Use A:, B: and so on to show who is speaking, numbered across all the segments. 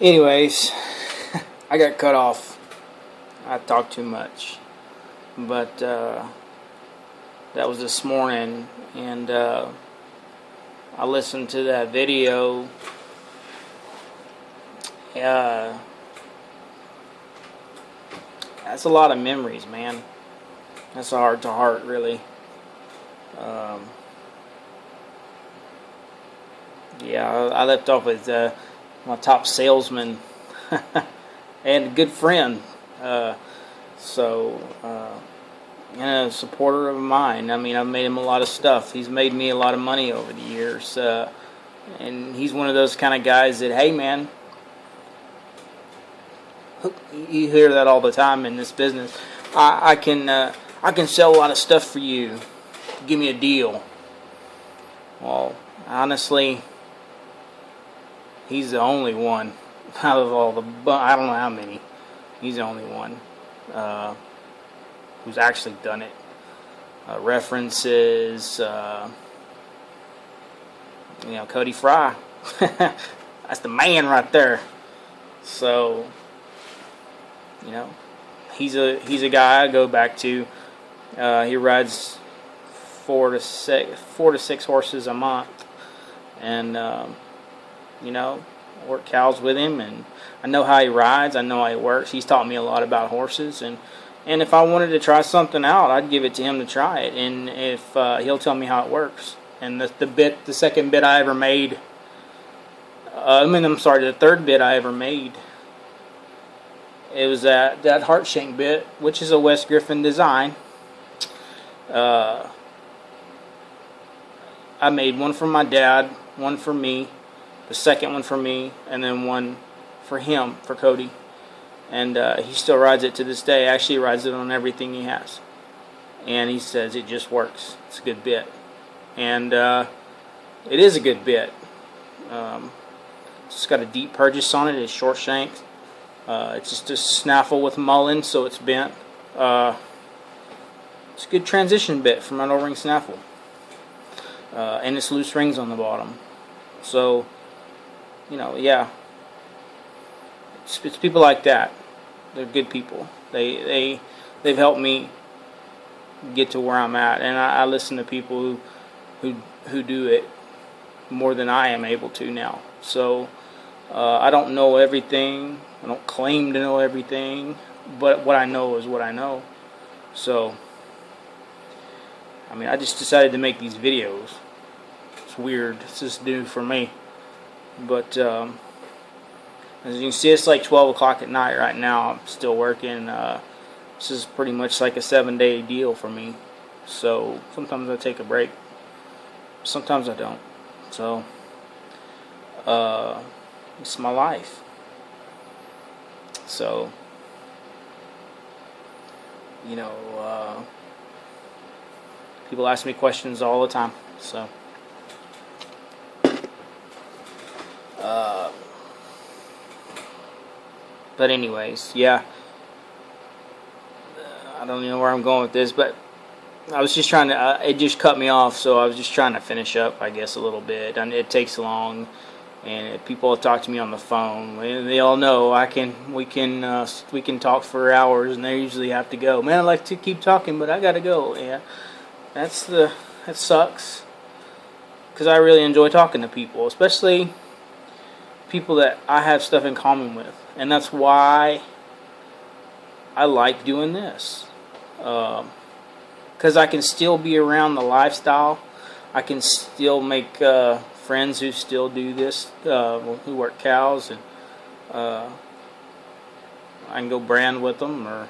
A: Anyways, I got cut off. I talked too much. But that was this morning, and I listened to that video. That's a lot of memories, man. That's a heart to heart, really. Yeah, I left off with my top salesman and a good friend. And a supporter of mine. I mean, I've made him a lot of stuff. He's made me a lot of money over the years. And he's one of those kind of guys that, hey, man, you hear that all the time in this business. I can sell a lot of stuff for you. Give me a deal. Well, honestly, he's the only one out of all the, I don't know how many. He's the only one who's actually done it. References, Cody Fry. That's the man right there. So, he's a guy I go back to. He rides 4 to 6 horses a month, and work cows with him, and I know how he rides. I know how he works. He's taught me a lot about horses, and if I wanted to try something out, I'd give it to him to try it, and if he'll tell me how it works. And the second bit I ever made, the third bit I ever made, it was that heart shank bit, which is a Wes Griffin design. I made one for my dad, one for me, the second one for me, and then one for him, for Cody. And he still rides it to this day. Actually, he rides it on everything he has. And he says it just works. It's a good bit. And it is a good bit. It's got a deep purchase on it. It's short shanked. It's just a snaffle with mullen, so it's bent. It's a good transition bit from an O-ring snaffle. And it's loose rings on the bottom. So, yeah. It's people like that. They're good people. They've helped me get to where I'm at, and I listen to people who do it more than I am able to now. So I don't know everything. I don't claim to know everything, but what I know is what I know. So I just decided to make these videos. It's weird. It's just new for me, but as you can see, it's like 12 o'clock at night right now. I'm still working. This is pretty much like a 7-day deal for me. So sometimes I take a break. Sometimes I don't. So it's my life. So people ask me questions all the time. So but anyways, yeah. I don't even know where I'm going with this, but I was just trying to, it just cut me off, so I was just trying to finish up, I guess, a little bit. And it takes long, and people talk to me on the phone. They all know we can talk for hours, and they usually have to go. Man, I like to keep talking, but I gotta go. Yeah, that sucks, because I really enjoy talking to people, especially people that I have stuff in common with, and that's why I like doing this. Because I can still be around the lifestyle. I can still make friends who still do this, who work cows, and I can go brand with them, or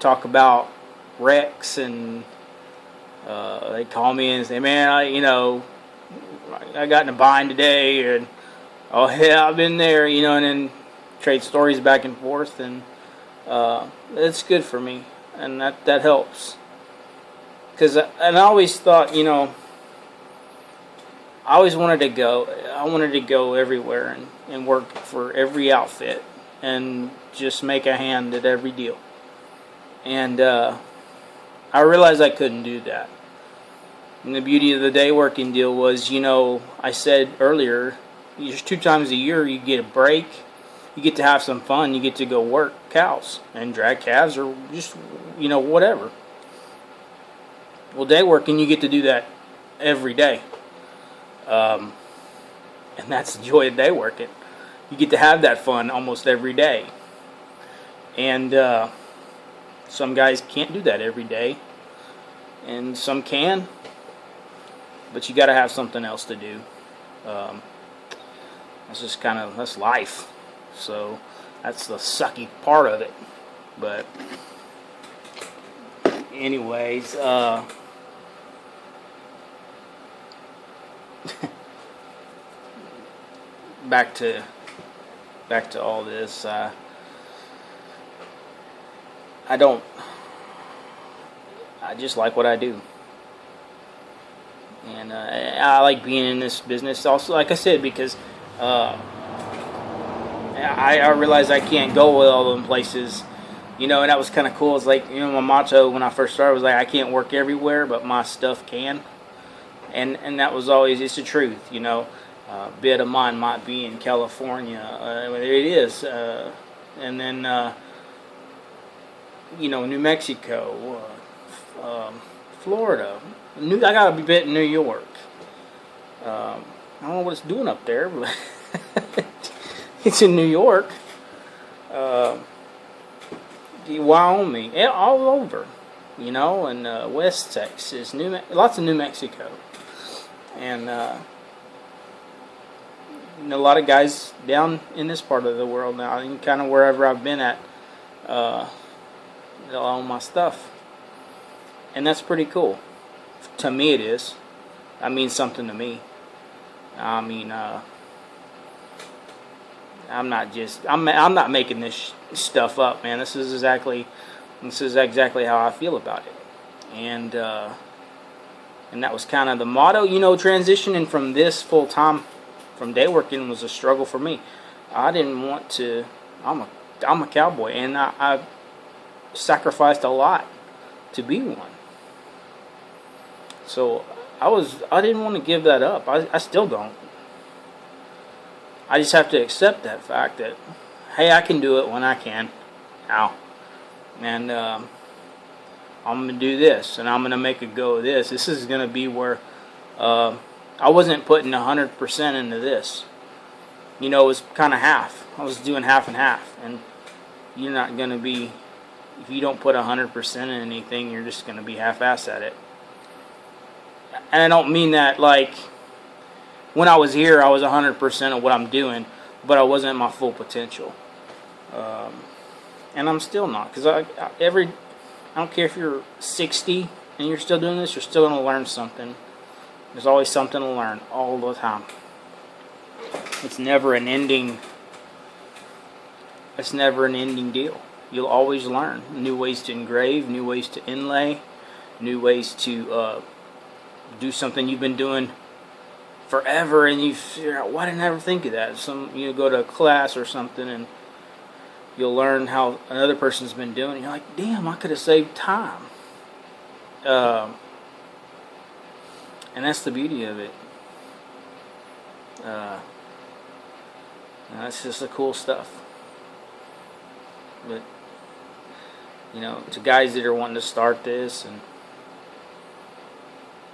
A: talk about wrecks, and they call me and say, "Man, I got in a bind today," and "Oh yeah, I've been there," and then trade stories back and forth, and it's good for me, and that helps. And I always thought, I always wanted to go. I wanted to go everywhere and work for every outfit and just make a hand at every deal. And I realized I couldn't do that. And the beauty of the day working deal was, I said earlier Just 2 times a year you get a break. You get to have some fun. You get to go work cows and drag calves or just, whatever. Well, day working, you get to do that every day. And that's the joy of day working. You get to have that fun almost every day. And some guys can't do that every day. And some can. But you got to have something else to do. That's life. So that's the sucky part of it. But anyways, back to all this. I just like what I do. And I like being in this business also, like I said, because I realized I can't go with all them places, and that was kind of cool. It's like, my motto when I first started was like, I can't work everywhere, but my stuff can. And that was always, it's the truth, a bit of mine might be in California, there it is, and then, New Mexico, Florida. I got a bit in New York. I don't know what it's doing up there, but it's in New York. Wyoming, all over, and West Texas, lots of New Mexico, and a lot of guys down in this part of the world now, and kind of wherever I've been at, they'll own my stuff, and that's pretty cool. To me, it is. That means something to me. I mean, I'm not making this stuff up, man. This is exactly how I feel about it, and that was kind of the motto. Transitioning from this full time, from day working, was a struggle for me. I didn't want to. I'm a cowboy, and I sacrificed a lot to be one. So I didn't want to give that up. I still don't. I just have to accept that fact that, hey, I can do it when I can. Now. And I'm going to do this, and I'm going to make a go of this. This is going to be where I wasn't putting 100% into this. It was kind of half. I was doing half and half. And you're not going to be, if you don't put 100% in anything, you're just going to be half-assed at it. And I don't mean that like when I was here, I was 100% of what I'm doing, but I wasn't at my full potential. And I'm still not, because I don't care if you're 60 and you're still doing this, you're still going to learn something. There's always something to learn all the time. It's never an ending deal. You'll always learn new ways to engrave, new ways to inlay, new ways to do something you've been doing forever, and you figure out, why didn't I ever think of that? Go to a class or something, and you'll learn how another person's been doing it. And you're like, damn, I could have saved time. And that's the beauty of it. That's just the cool stuff. But to guys that are wanting to start this, and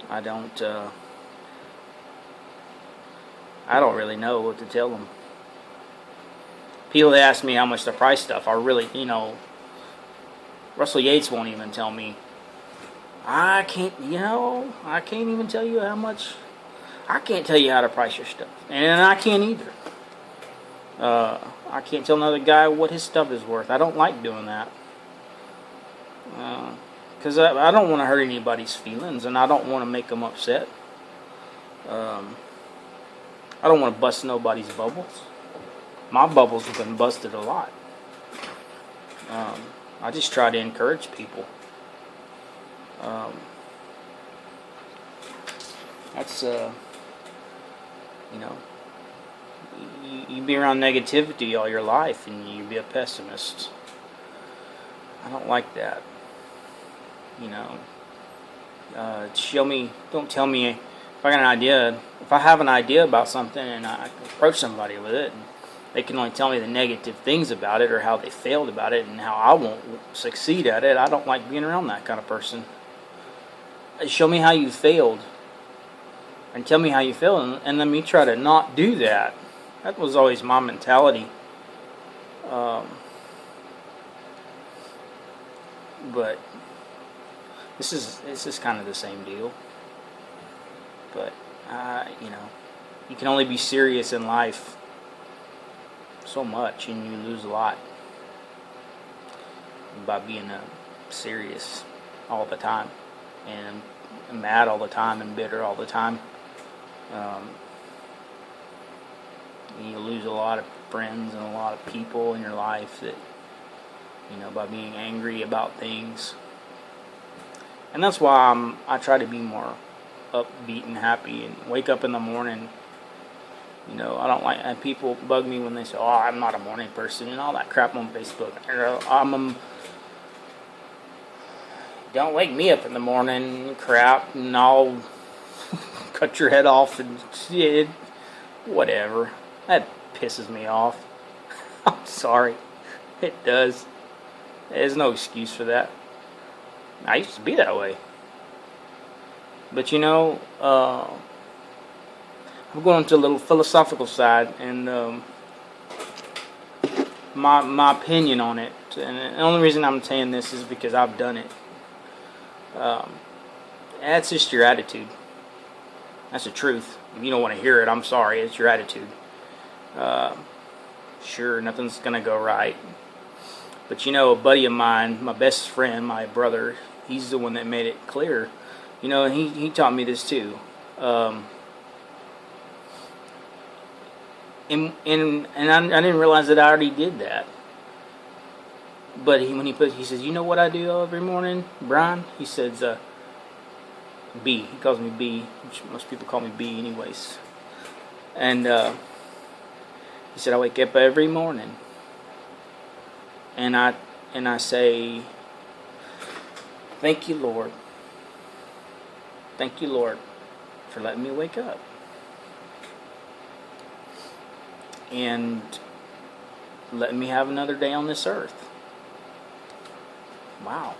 A: I don't really know what to tell them. People that ask me how much to price stuff, I really, Russell Yates won't even tell me. I can't even tell you how much. I can't tell you how to price your stuff, and I can't either. I can't tell another guy what his stuff is worth. I don't like doing that. Because I don't want to hurt anybody's feelings, and I don't want to make them upset. I don't want to bust nobody's bubbles. My bubbles have been busted a lot. I just try to encourage people. That's you be around negativity all your life, and you be a pessimist. I don't like that. Don't tell me if I got an idea, if I have an idea about something and I approach somebody with it, and they can only tell me the negative things about it or how they failed about it and how I won't succeed at it, I don't like being around that kind of person. Show me how you failed and tell me how you failed, and let me try to not do that. That was always my mentality. But this is kind of the same deal. But you can only be serious in life so much, and you lose a lot by being serious all the time and mad all the time and bitter all the time. You lose a lot of friends and a lot of people in your life that, by being angry about things. And that's why I try to be more upbeat and happy and wake up in the morning. I don't like, and people bug me when they say, "Oh, I'm not a morning person," and all that crap on Facebook. Don't wake me up in the morning, crap, and I'll cut your head off and shit. Whatever. That pisses me off. I'm sorry. It does. There's no excuse for that. I used to be that way. But I'm going to a little philosophical side, and my opinion on it. And the only reason I'm saying this is because I've done it. That's just your attitude. That's the truth. If you don't want to hear it, I'm sorry. It's your attitude. Sure, nothing's gonna go right. But a buddy of mine, my best friend, my brother, he's the one that made it clear. And he taught me this too. And I didn't realize that I already did that. But he says, "You know what I do every morning, Brian?" He says, B. He calls me B, which most people call me B anyways. And he said, "I wake up every morning and I say, thank you, Lord. Thank you, Lord, for letting me wake up. And letting me have another day on this earth." Wow.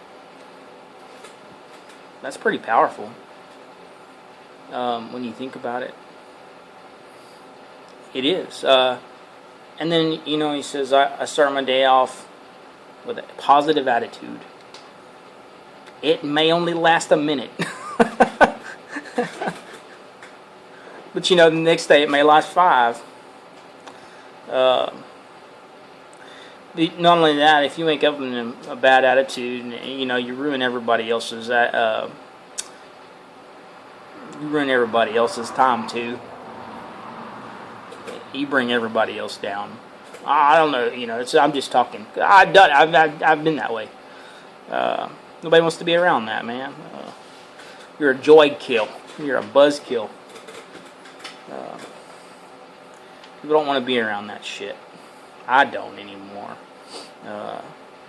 A: That's pretty powerful when you think about it. It is. And then, he says, I start my day off with a positive attitude. It may only last a minute. But, the next day it may last 5. Not only that, if you wake up in a bad attitude, and you ruin everybody else's time too. You bring everybody else down. I don't know, I'm just talking. I've been that way. Nobody wants to be around that, man. You're a joy kill. You're a buzz kill. People don't want to be around that shit. I don't anymore.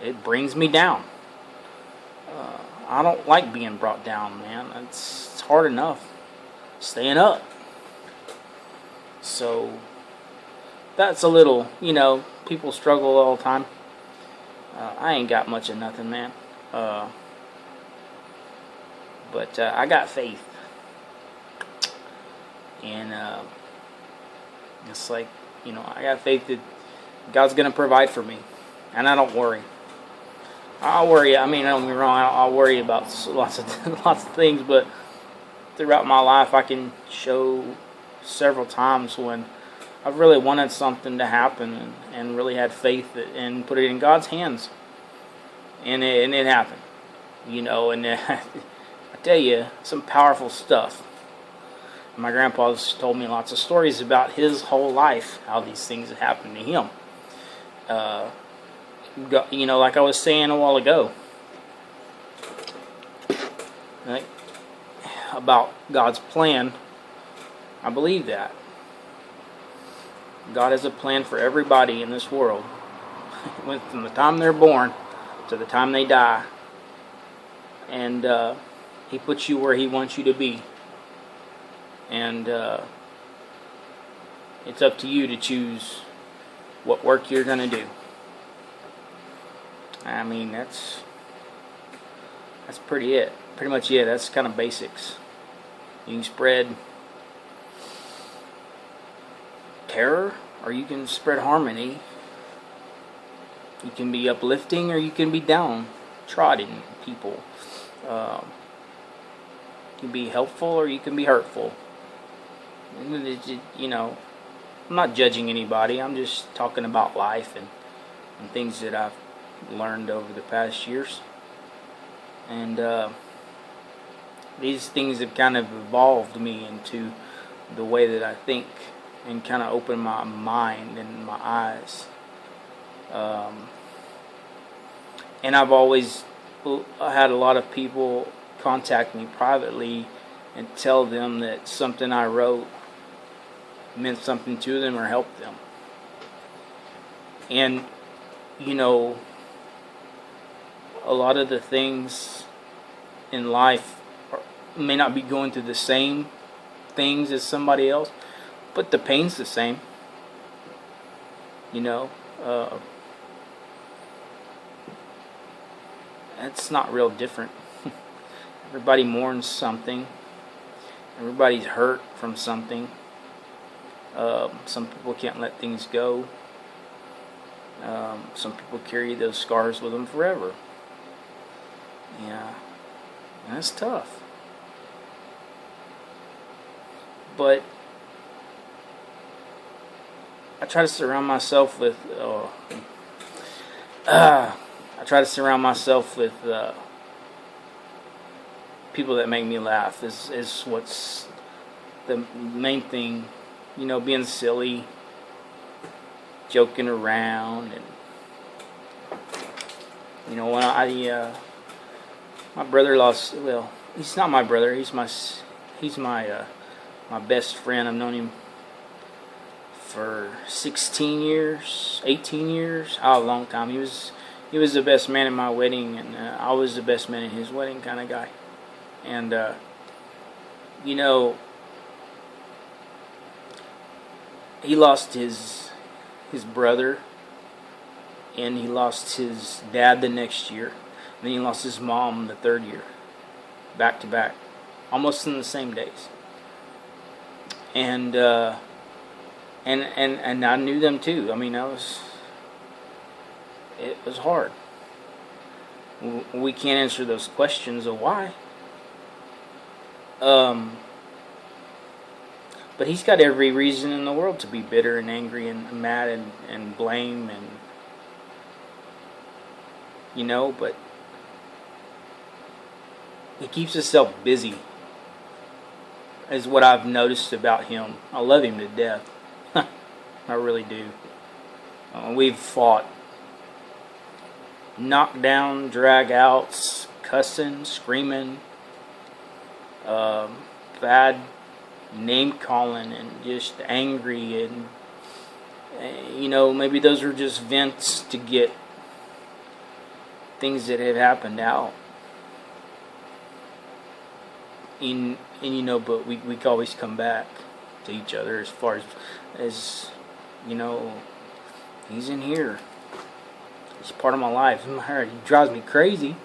A: It brings me down. I don't like being brought down, man. It's hard enough staying up. So that's a little, people struggle all the time. I ain't got much of nothing, man. But I got faith. And it's like, I got faith that God's going to provide for me. And I don't worry. I'll worry, don't get me wrong, I'll worry about lots of things, but throughout my life I can show several times when I've really wanted something to happen and really had faith and put it in God's hands. And it happened. And I tell you, some powerful stuff. My grandpa's told me lots of stories about his whole life, how these things have happened to him. Like I was saying a while ago, right, about God's plan. I believe that God has a plan for everybody in this world, from the time they're born to the time they die, and He puts you where He wants you to be. and it's up to you to choose what work you're going to do. I mean, that's pretty much it. That's kind of basics. You can spread terror, or you can spread harmony. You can be uplifting, or you can be downtrodden people. You can be helpful, or you can be hurtful. You know, I'm not judging anybody. I'm just talking about life and things that I've learned over the past years. And these things have kind of evolved me into the way that I think, and kind of opened my mind and my eyes. And I've always had a lot of people contact me privately and tell them that something I wrote meant something to them or helped them. And, you know, a lot of the things in life may not be going through the same things as somebody else, but the pain's the same. You know, it's not real different. Everybody mourns something. Everybody's hurt from something. Some people can't let things go. Some people carry those scars with them forever. Yeah, and that's tough. But I try to surround myself with people that make me laugh. Is what's the main thing. You know, being silly, joking around, and you know, when my brother lost. Well, he's not my brother. He's my best friend. I've known him for 16 years, 18 years. A long time. He was the best man at my wedding, and I was the best man at his wedding, kind of guy. And you know, he lost his brother, and he lost his dad the next year, and then he lost his mom the third year, back to back, almost in the same days. And I knew them too. I mean, it was hard. We can't answer those questions of why. But he's got every reason in the world to be bitter and angry and mad and blame, and you know, but he keeps himself busy, is what I've noticed about him. I love him to death. I really do. We've fought knockdown, drag outs, cussing, screaming, bad name calling, and just angry, and you know, maybe those are just vents to get things that have happened out. And you know, but we can always come back to each other, as far as you know, he's in here. He's part of my life. He drives me crazy,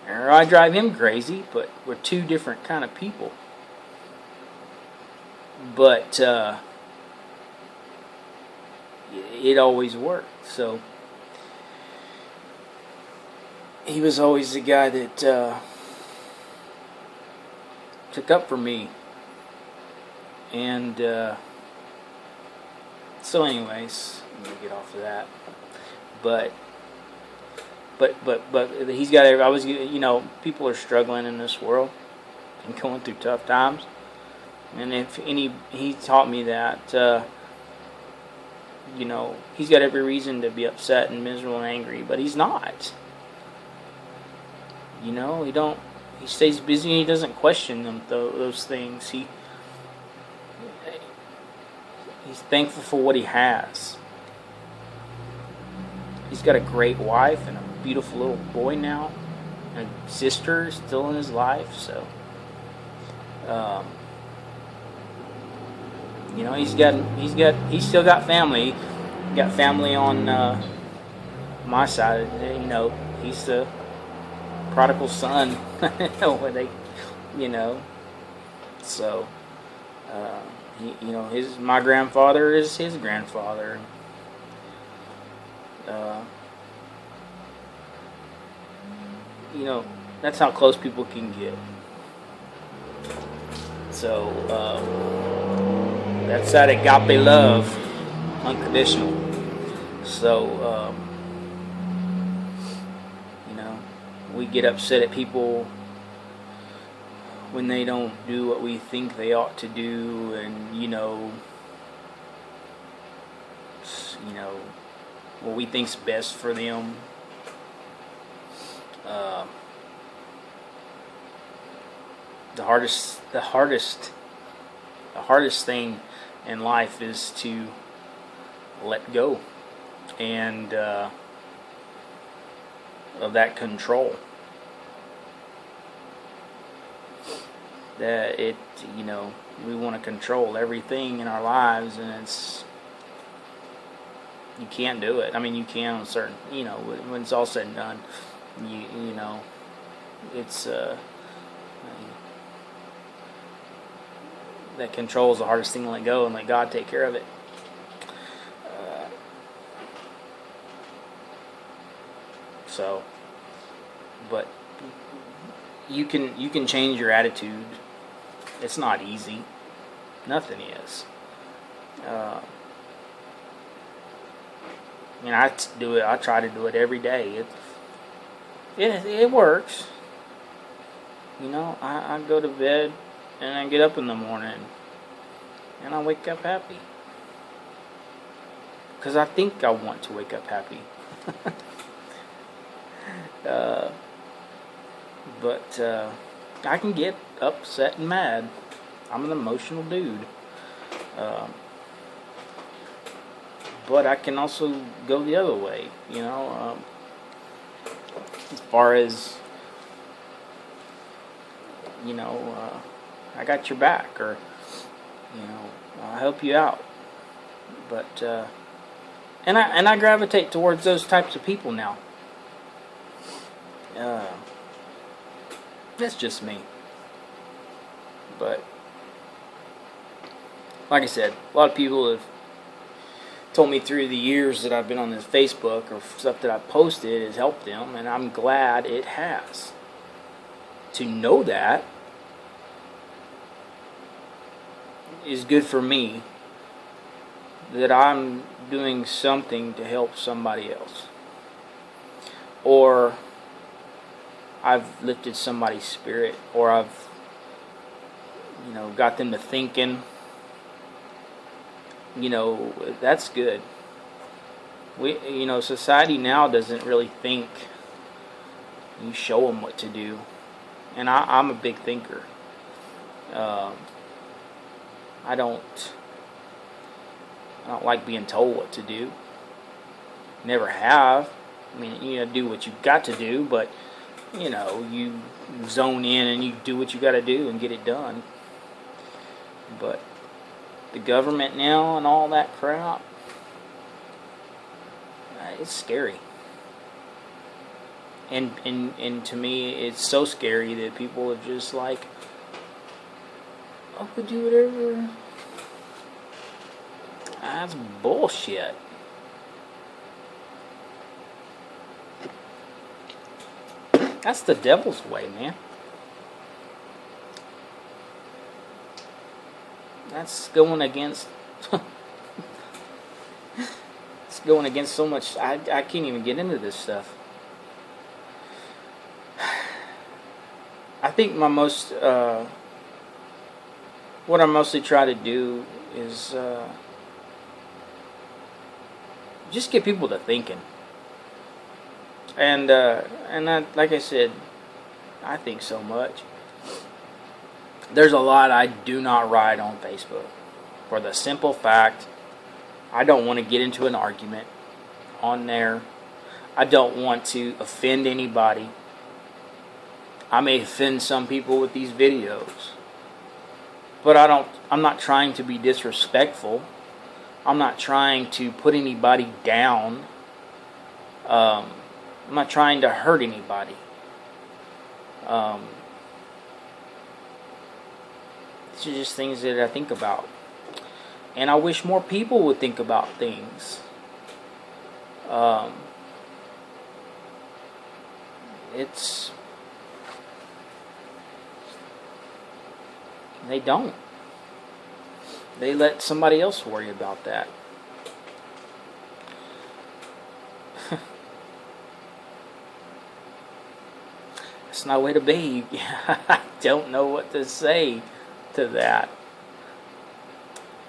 A: or I drive him crazy, but we're two different kind of people. But it always worked. So he was always the guy that took up for me. And so anyways, I'm going to get off of that. But he's got, I was, you know, people are struggling in this world and going through tough times. And he taught me that, you know, he's got every reason to be upset and miserable and angry, but he's not. You know, he stays busy, and he doesn't question those things. He's thankful for what he has. He's got a great wife and a beautiful little boy now, and a sister still in his life. So, You know, he's still got family. Got family on my side. You know, he's the prodigal son. When they, you know, so you know, my grandfather is his grandfather. You know, that's how close people can get. So that's that agape love, unconditional. So you know, we get upset at people when they don't do what we think they ought to do, and you know, what we think's best for them. The hardest thing in life is to let go and of that control. That you know, we want to control everything in our lives, and you can't do it. I mean, you can on certain, you know, when it's all said and done, you know, it's that control is the hardest thing to let go and let God take care of it. So, but you can change your attitude. It's not easy. Nothing is. I mean, I do it. I try to do it every day. It works. You know, I go to bed and I get up in the morning and I wake up happy because I think I want to wake up happy. But I can get upset and mad. I'm an emotional dude. But I can also go the other way, you know, as far as, you know, I got your back, or, you know, I'll help you out. But, and I gravitate towards those types of people now. That's just me. But, like I said, a lot of people have told me through the years that I've been on this Facebook or stuff that I've posted has helped them, and I'm glad it has. To know that is good for me, that I'm doing something to help somebody else, or I've lifted somebody's spirit, or I've, you know, got them to thinking. You know, that's good. You know, society now doesn't really think. You show them what to do, and I'm a big thinker. I don't like being told what to do. Never have. I mean, you know, do what you've got to do, but you know, you zone in and you do what you got to do and get it done. But the government now and all that crap, it's scary. And to me, it's so scary that people are just like, I could do whatever. That's bullshit. That's the devil's way, man. That's going against. It's going against so much. I can't even get into this stuff. I think my most. What I mostly try to do is just get people to thinking. And like I said, I think so much. There's a lot I do not write on Facebook, for the simple fact I don't want to get into an argument on there. I don't want to offend anybody. I may offend some people with these videos. But I'm not trying to be disrespectful. I'm not trying to put anybody down. I'm not trying to hurt anybody. These are just things that I think about. And I wish more people would think about things. They don't. They let somebody else worry about that. That's not a way to be. I don't know what to say to that.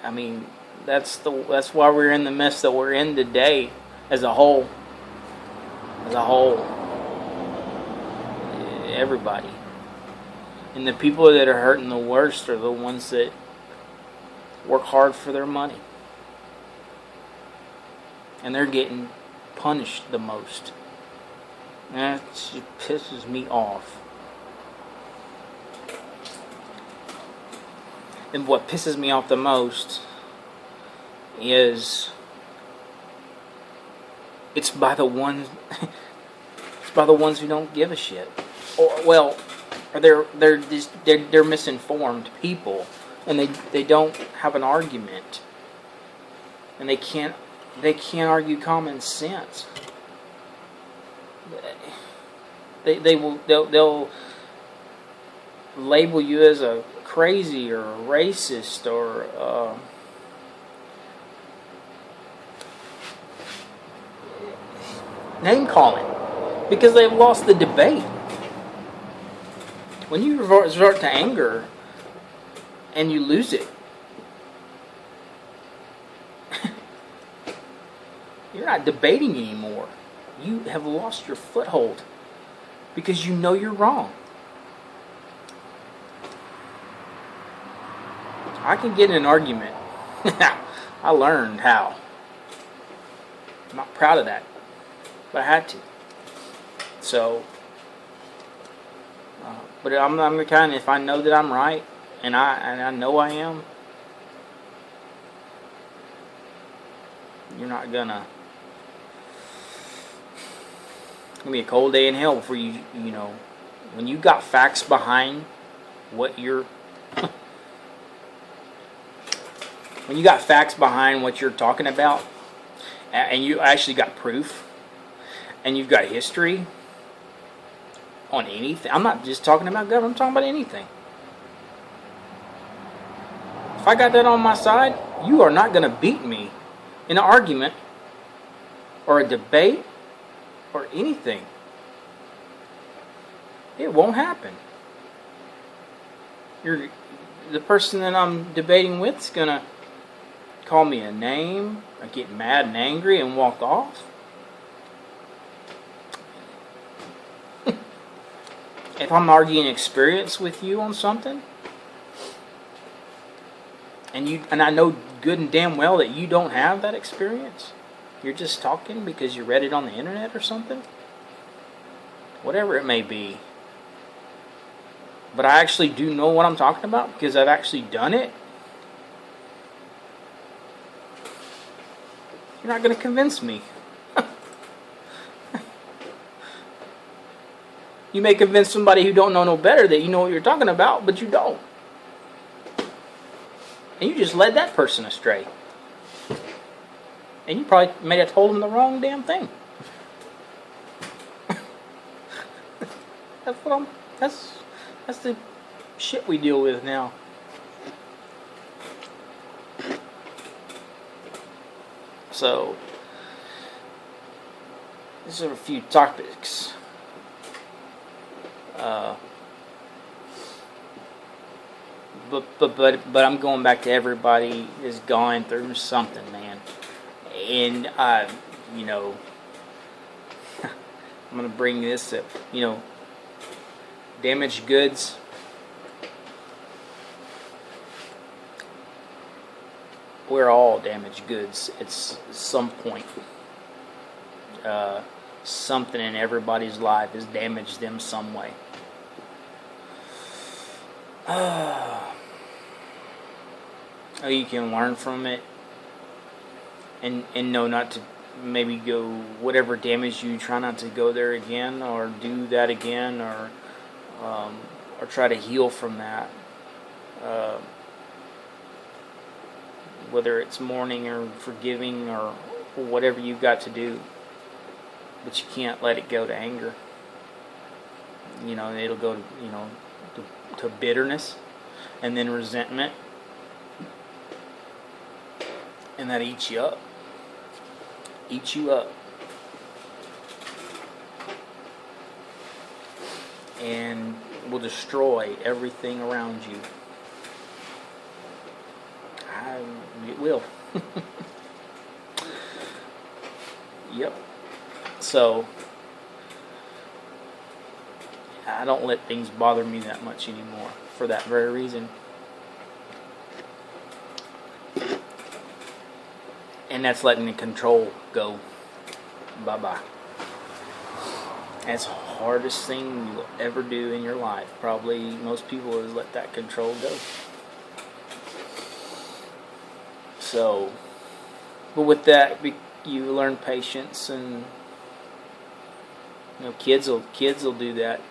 A: I mean, that's why we're in the mess that we're in today, as a whole. As a whole, everybody. And the people that are hurting the worst are the ones that work hard for their money. And they're getting punished the most. That just pisses me off. And what pisses me off the most is it's by the ones who don't give a shit. Or they're misinformed people, and they don't have an argument, and they can't argue common sense. They'll label you as a crazy or a racist or name calling because they've lost the debate. When you resort to anger and you lose it, you're not debating anymore. You have lost your foothold because you know you're wrong. I can get in an argument. I learned how. I'm not proud of that, but I had to. So, but I'm the kind, if I know that I'm right, and I know I am, you're not gonna. It's gonna be a cold day in hell before you know, when you got facts behind what you're. When you got facts behind what you're talking about, and you actually got proof, and you've got history on anything. I'm not just talking about government, I'm talking about anything. If I got that on my side, you are not going to beat me in an argument or a debate or anything. It won't happen. The person that I'm debating with is going to call me a name, or get mad and angry and walk off. If I'm arguing experience with you on something, and I know good and damn well that you don't have that experience, you're just talking because you read it on the internet or something, whatever it may be, but I actually do know what I'm talking about because I've actually done it, you're not going to convince me. You may convince somebody who don't know no better that you know what you're talking about, but you don't. And you just led that person astray. And you probably may have told them the wrong damn thing. That's the shit we deal with now. So, these are a few topics. But I'm going back to everybody is going through something, man. And I'm gonna bring this up. Damaged goods. We're all damaged goods at some point. Something in everybody's life has damaged them some way. you can learn from it and know not to maybe go whatever damage you, try not to go there again or do that again, or try to heal from that. Whether it's mourning or forgiving or whatever you've got to do, but you can't let it go to anger. It'll go to bitterness, and then resentment, and that eats you up. And will destroy everything around you. It will. Yep. So I don't let things bother me that much anymore for that very reason. And that's letting the control go. Bye-bye. That's the hardest thing you'll ever do in your life. Probably most people is let that control go. So, but with that, you learn patience, and kids will do that.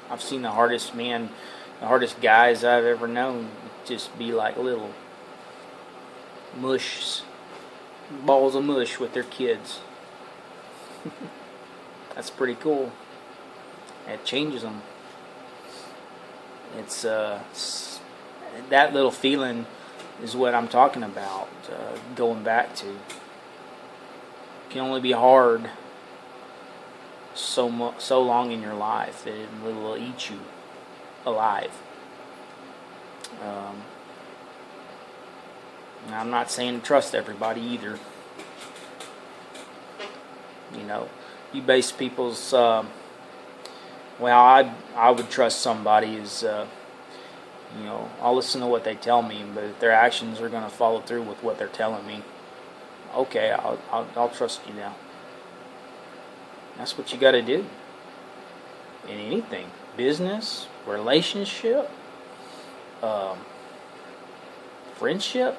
A: I've seen the hardest guys I've ever known just be like little balls of mush with their kids. That's pretty cool. It changes them. It's that little feeling is what I'm talking about. Going back to, it can only be hard so long in your life that it will eat you alive. I'm not saying to trust everybody either. You base people's. I would trust somebody is. I'll listen to what they tell me, but if their actions are going to follow through with what they're telling me, okay, I'll trust you now. That's what you got to do in anything, business, relationship, friendship.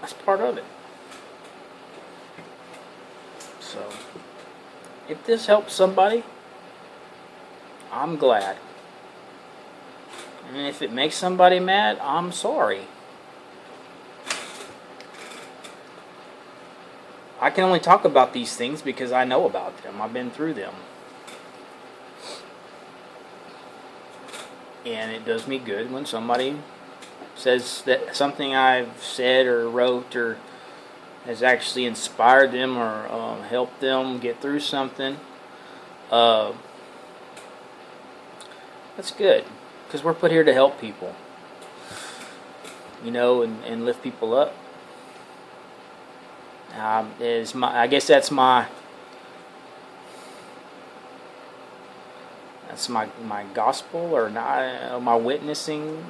A: That's part of it. So, if this helps somebody, I'm glad. And if it makes somebody mad, I'm sorry. I can only talk about these things because I know about them. I've been through them. And it does me good when somebody says that something I've said or wrote or has actually inspired them or helped them get through something. That's good, because we're put here to help people, and lift people up. I guess that's my gospel, or not, my witnessing.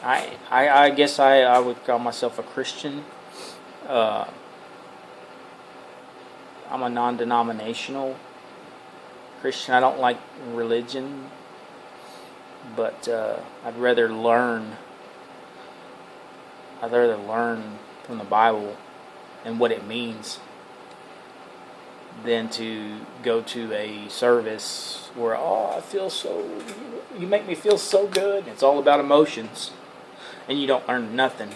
A: I guess I would call myself a Christian. I'm a non-denominational Christian. I don't like religion, but I'd rather learn from the Bible and what it means than to go to a service where, you make me feel so good. It's all about emotions, and you don't learn nothing.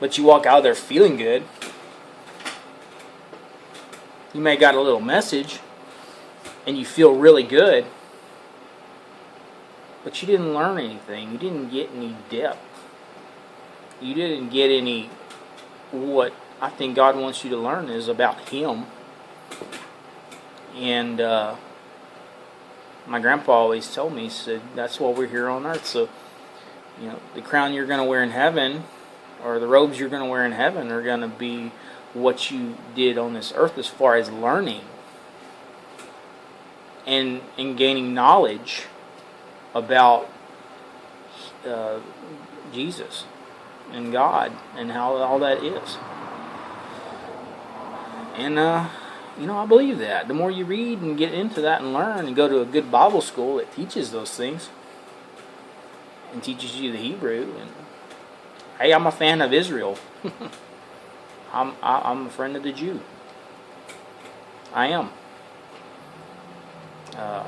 A: But you walk out of there feeling good. You may have got a little message, and you feel really good, but you didn't learn anything. You didn't get any depth. You didn't get any. What I think God wants you to learn is about Him. And my grandpa always told me, he said, that's why we're here on earth. So, the crown you're going to wear in heaven, or the robes you're going to wear in heaven, are going to be what you did on this earth as far as learning and gaining knowledge about Jesus and God and how all that is. And I believe that. The more you read and get into that and learn and go to a good Bible school that teaches those things and teaches you the Hebrew. And hey, I'm a fan of Israel. I'm a friend of the Jew. I am.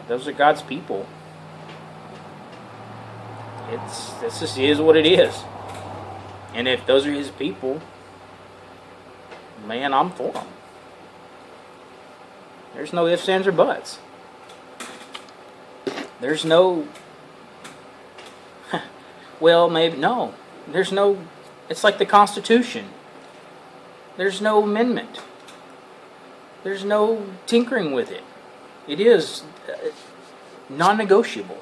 A: Those are God's people. This just is what it is. And if those are His people, man, I'm for them. There's no ifs, ands, or buts. There's no, well, maybe, no. There's no, it's like the Constitution. There's no amendment. There's no tinkering with it. It is non-negotiable.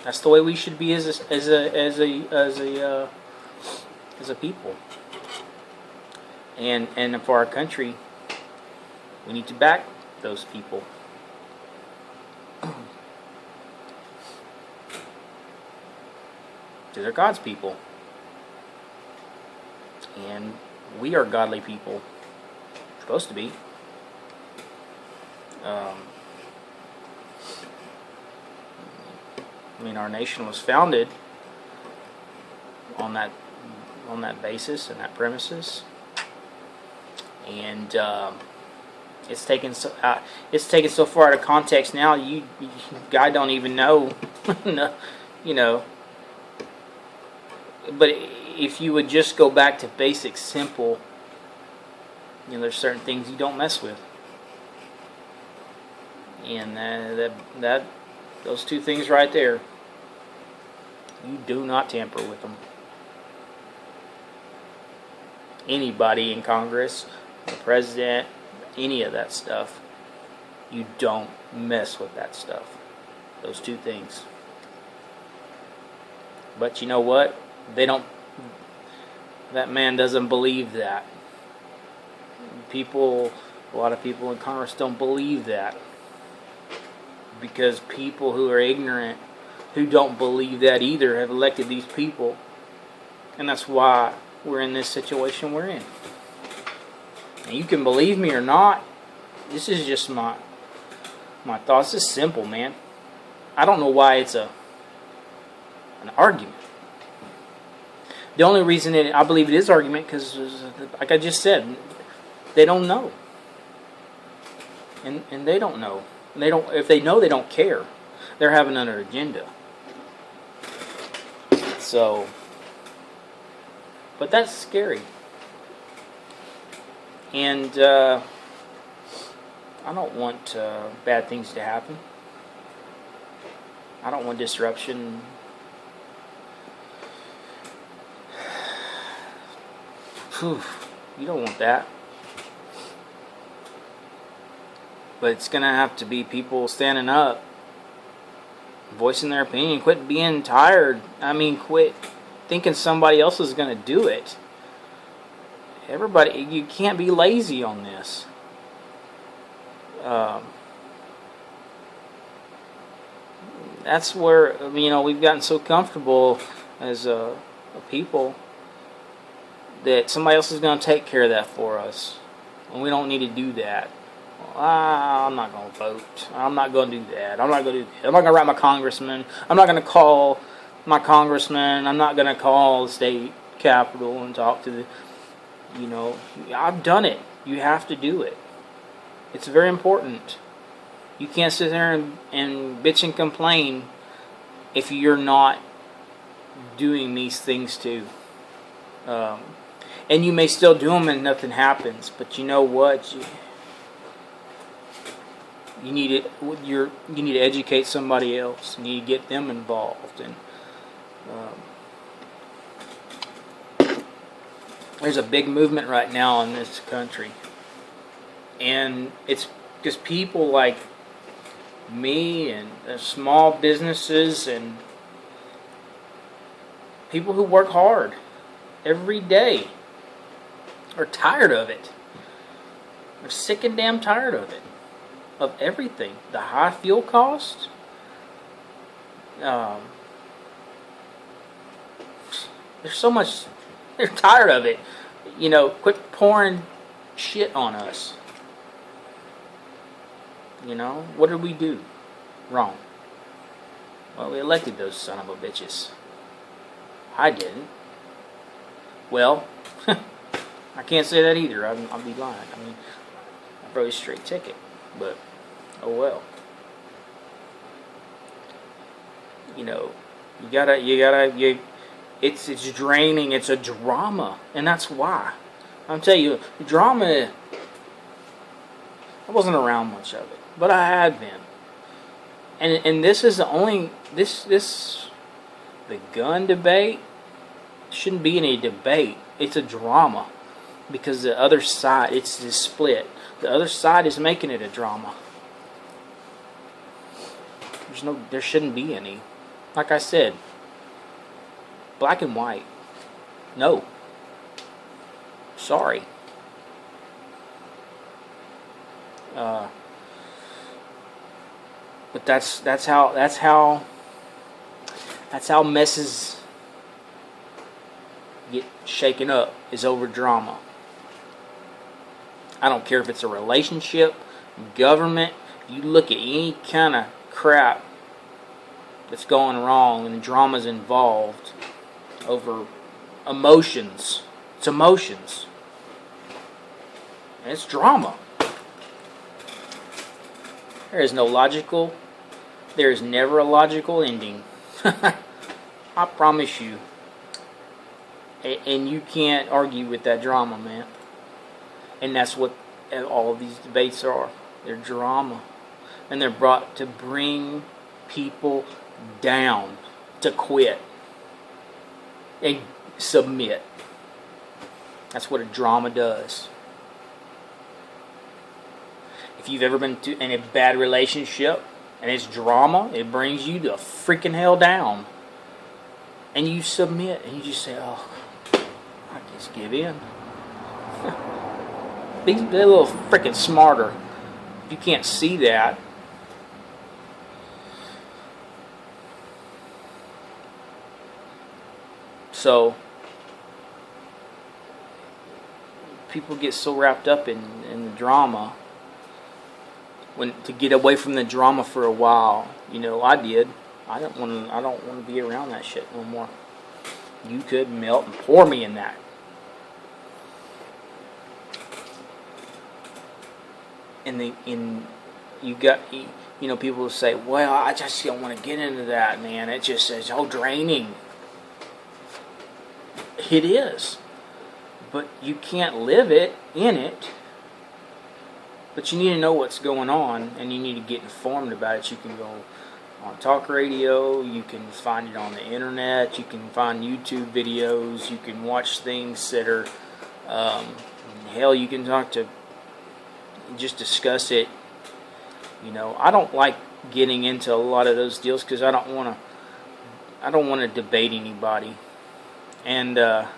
A: That's the way we should be as a people. And for our country, we need to back those people. Because they're God's people. And we are godly people. We're supposed to be. Our nation was founded on that basis and that premises. And it's taken so far out of context now. God don't even know, But if you would just go back to basic, simple, there's certain things you don't mess with, and that those two things right there, you do not tamper with them. Anybody in Congress, the president, any of that stuff, you don't mess with that stuff. Those two things. But you know what? That man doesn't believe that. A lot of people in Congress don't believe that. Because people who are ignorant, who don't believe that either, have elected these people. And that's why we're in this situation we're in. And you can believe me or not. This is just my thoughts. It's simple, man. I don't know why it's an argument. The only reason I believe it is argument because, like I just said, they don't know. And they don't know. If they know, they don't care. They're having another agenda. So, but that's scary. And I don't want bad things to happen. I don't want disruption. You don't want that. But it's going to have to be people standing up, voicing their opinion. Quit being tired. Quit thinking somebody else is going to do it. Everybody, you can't be lazy on this. That's where, we've gotten so comfortable as a people that somebody else is going to take care of that for us. And we don't need to do that. I'm not going to vote. I'm not going to do that. I'm not going to write my congressman. I'm not going to call my congressman. I'm not going to call the state capitol and talk to the, I've done it. You have to do it. It's very important. You can't sit there and bitch and complain if you're not doing these things too. And you may still do them and nothing happens. But you know what? You need to educate somebody else. You need to get them involved. And there's a big movement right now in this country, and it's because people like me and small businesses and people who work hard every day are tired of it. They're sick and damn tired of it. Of everything. The high fuel cost. There's so much. They're tired of it. Quit pouring shit on us. You know, what did we do wrong? Well, we elected those son of a bitches. I didn't. Well, I can't say that either. I'll be lying. I mean, I wrote a straight ticket, but oh well. You know, it's draining. It's a drama, and that's why. I'm telling you, drama. I wasn't around much of it, but I had been. And this is the only the gun debate shouldn't be any debate. It's a drama because the other side, it's this split. The other side is making it a drama. There shouldn't be any. Like I said, black and white. No. Sorry. But that's how messes get shaken up, is over drama. I don't care if it's a relationship, government. You look at any kind of crap that's going wrong and drama's involved over emotions. It's emotions. And it's drama. There is never a logical ending. I promise you. And you can't argue with that drama, man. And that's what all of these debates are. They're drama. And they're brought to bring people down, to quit and submit. That's what a drama does. If you've ever been in a bad relationship and it's drama, it brings you to freaking hell down. And you submit and you just say, oh, I just give in. Be a little freaking smarter. If you can't see that. So, people get so wrapped up in the drama. To get away from the drama for a while, you know, I did. I don't want to be around that shit no more. You could melt and pour me in that. You know, people will say, well, I just don't want to get into that, man. It's so draining. It is. But you can't live in it. But you need to know what's going on, and you need to get informed about it. You can go on talk radio, you can find it on the internet, you can find YouTube videos, you can watch things that are, hell, you can just discuss it. You know, I don't like getting into a lot of those deals because I don't want to debate anybody, and I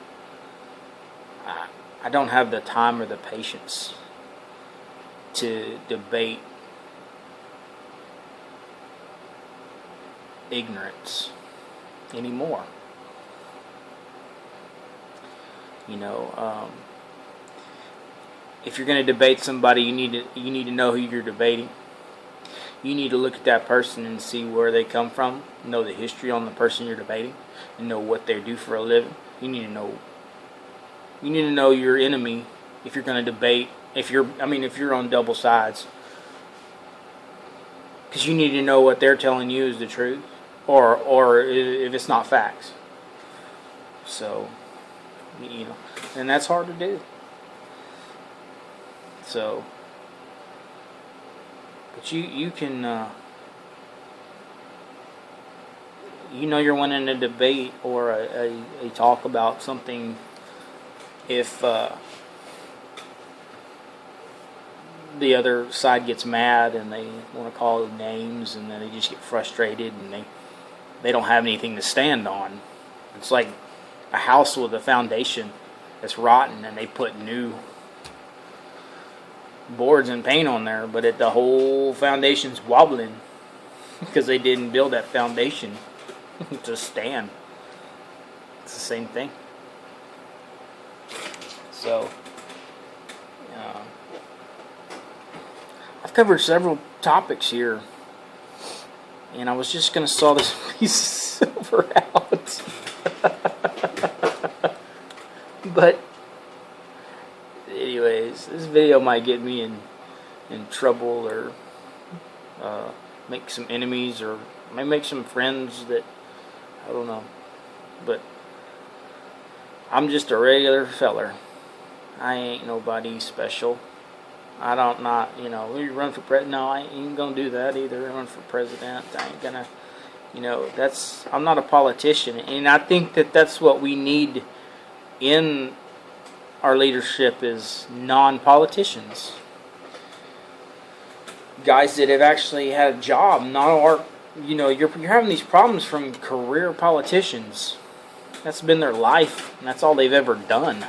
A: don't have the time or the patience to debate ignorance anymore. You know, if you're going to debate somebody, you need to know who you're debating. You need to look at that person and see where they come from, know the history on the person you're debating, and know what they do for a living. You need to know your enemy if you're going to debate. If you're on double sides, because you need to know what they're telling you is the truth, or if it's not facts. So, you know, and that's hard to do. So, but you can, you know, you're winning a debate or a talk about something if the other side gets mad and they want to call names, and then they just get frustrated and they don't have anything to stand on. It's like a house with a foundation that's rotten and they put new boards and paint on there, but the whole foundation's wobbling because they didn't build that foundation to stand. It's the same thing. So, covered several topics here, and I was just going to saw this piece of silver out. But anyways, this video might get me in trouble, or make some enemies, or may make some friends that I don't know. But I'm just a regular feller. I ain't nobody special. I don't not, we run for president. No, I ain't gonna do that either. Run for president. I ain't gonna, I'm not a politician. And I think that that's what we need in our leadership, is non-politicians. Guys that have actually had a job, not our, you're having these problems from career politicians. That's been their life, and that's all they've ever done.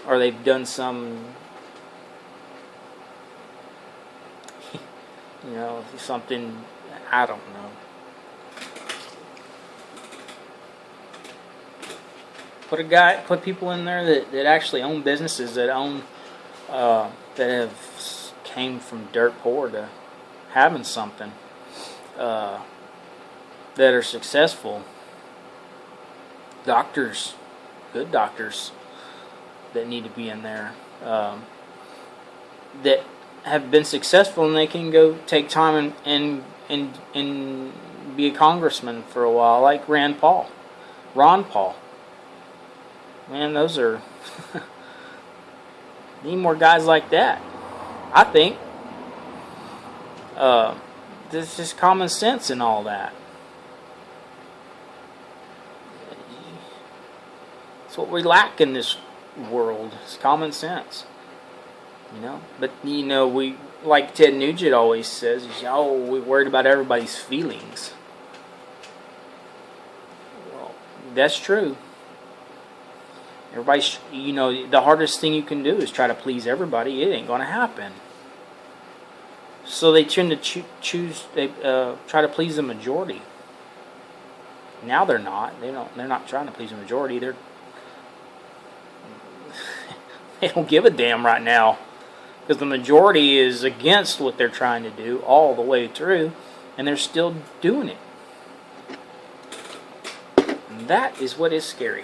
A: Or they've done some, something, I don't know. Put people in there that actually own businesses, that have came from dirt poor to having something, that are successful. Doctors, good doctors, that need to be in there, that have been successful, and they can go take time and be a congressman for a while, like Ron Paul. Man, those are need more guys like that, I think. There's just common sense in all that. It's what we lack in this world, is common sense. But we, like Ted Nugent always says, we're worried about everybody's feelings. Well, that's true. Everybody's, the hardest thing you can do is try to please everybody. It ain't going to happen. So they tend to try to please the majority. Now they're not. They're not trying to please the majority. They don't give a damn right now, because the majority is against what they're trying to do all the way through, and they're still doing it. And that is what is scary.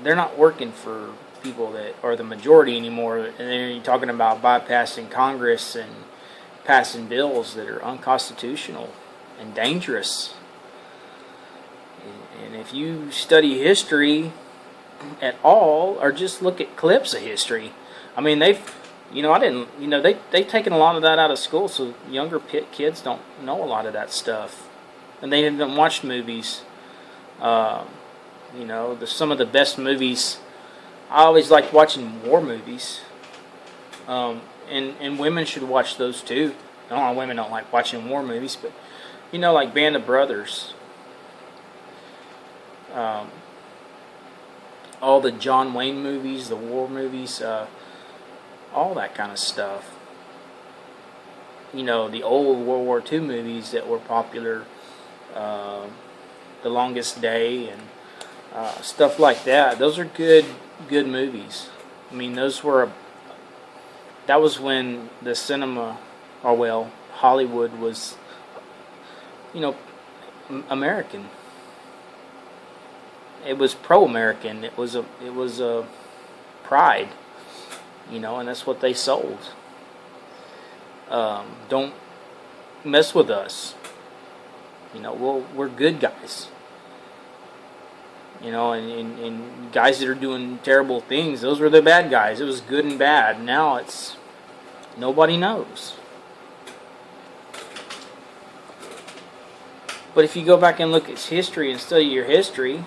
A: They're not working for people that are the majority anymore, and then you're talking about bypassing Congress and passing bills that are unconstitutional and dangerous. And if you study history at all, or just look at clips of history, they've taken a lot of that out of school, so younger kids don't know a lot of that stuff, and they haven't watched movies. Some of the best movies, I always liked watching war movies, and women should watch those too. A lot of women don't like watching war movies, but like Band of Brothers, all the John Wayne movies, the war movies, all that kind of stuff. The old World War II movies that were popular, The Longest Day, and stuff like that. Those are good movies. That was when the cinema, Hollywood was, American. It was pro-American. It was a pride, and that's what they sold. Don't mess with us. We're good guys. And guys that are doing terrible things, those were the bad guys. It was good and bad. Now it's nobody knows. But if you go back and look at history and study your history,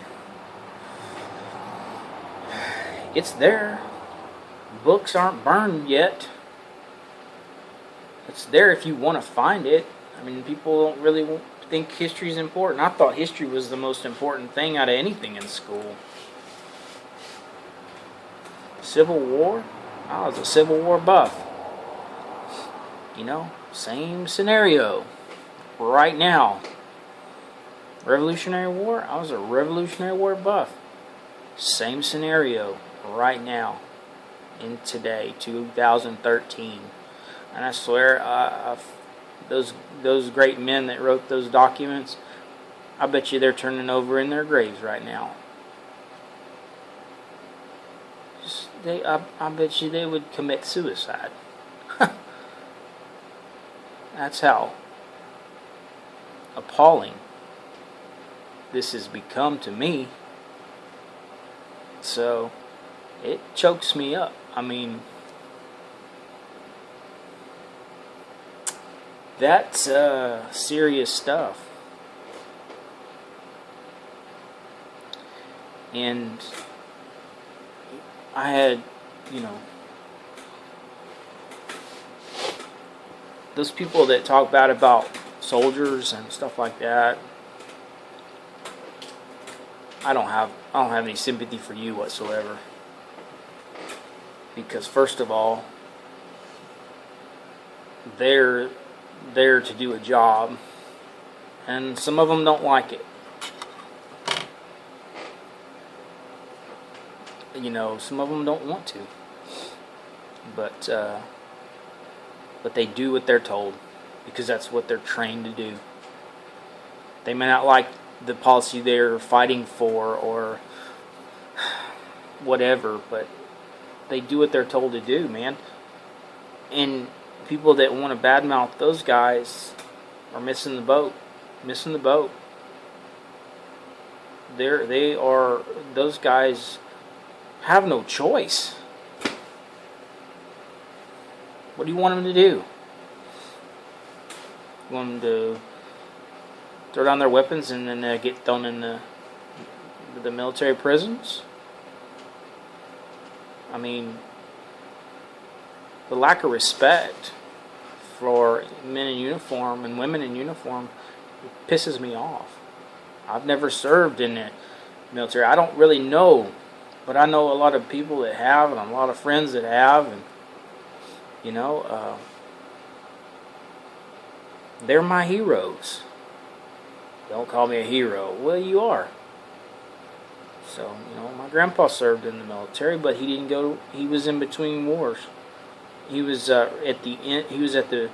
A: it's there. Books aren't burned yet. It's there if you want to find it. People don't really think history is important. I thought history was the most important thing out of anything in school. Civil War? I was a Civil War buff. Same scenario right now. Revolutionary War? I was a Revolutionary War buff. Same scenario right now. in today, 2013. And I swear, those great men that wrote those documents, I bet you they're turning over in their graves right now. I bet you they would commit suicide. That's how appalling this has become to me. So it chokes me up. I mean, that's serious stuff. And I had, those people that talk bad about soldiers and stuff like that. I don't have any sympathy for you whatsoever. Because first of all, they're there to do a job, and some of them don't like it. Some of them don't want to, but they do what they're told because that's what they're trained to do. They may not like the policy they're fighting for or whatever, but they do what they're told to do, man. And people that want to badmouth those guys are missing the boat. Those guys have no choice. What do you want them to do? You want them to throw down their weapons and then get thrown in the military prisons? I mean, the lack of respect for men in uniform and women in uniform pisses me off. I've never served in the military. I don't really know, but I know a lot of people that have, and a lot of friends that have, and they're my heroes. Don't call me a hero. Well, you are. So, my grandpa served in the military, but he didn't go. He was in between wars. He was at the end. He was at the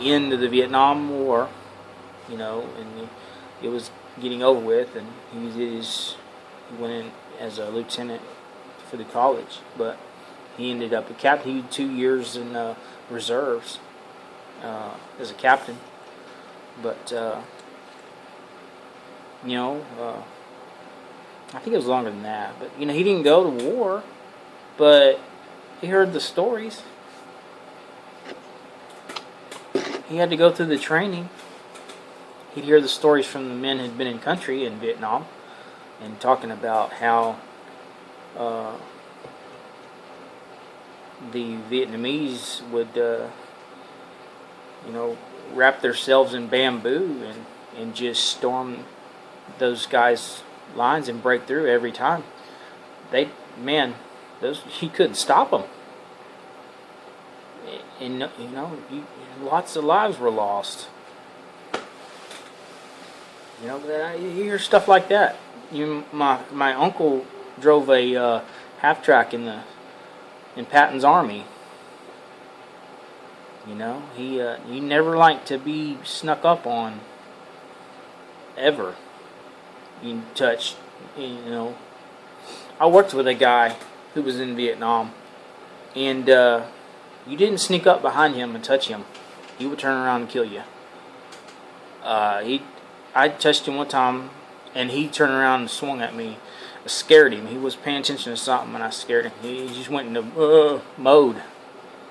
A: end of the Vietnam War. And it was getting over with, and he went in as a lieutenant for the college, but he ended up a captain. He had 2 years in reserves as a captain, but I think it was longer than that. But he didn't go to war, but he heard the stories. He had to go through the training. He'd hear the stories from the men who'd been in country in Vietnam, and talking about how the Vietnamese would, wrap themselves in bamboo and just storm those guys' lines and break through every time. He couldn't stop them. And lots of lives were lost. You hear stuff like that. My uncle drove a half track in Patton's Army. He never liked to be snuck up on. Ever. Touched. I worked with a guy who was in Vietnam, and you didn't sneak up behind him and touch him. He would turn around and kill you. I touched him one time, and he turned around and swung at me. I scared him. He was paying attention to something, and I scared him. He just went into mode.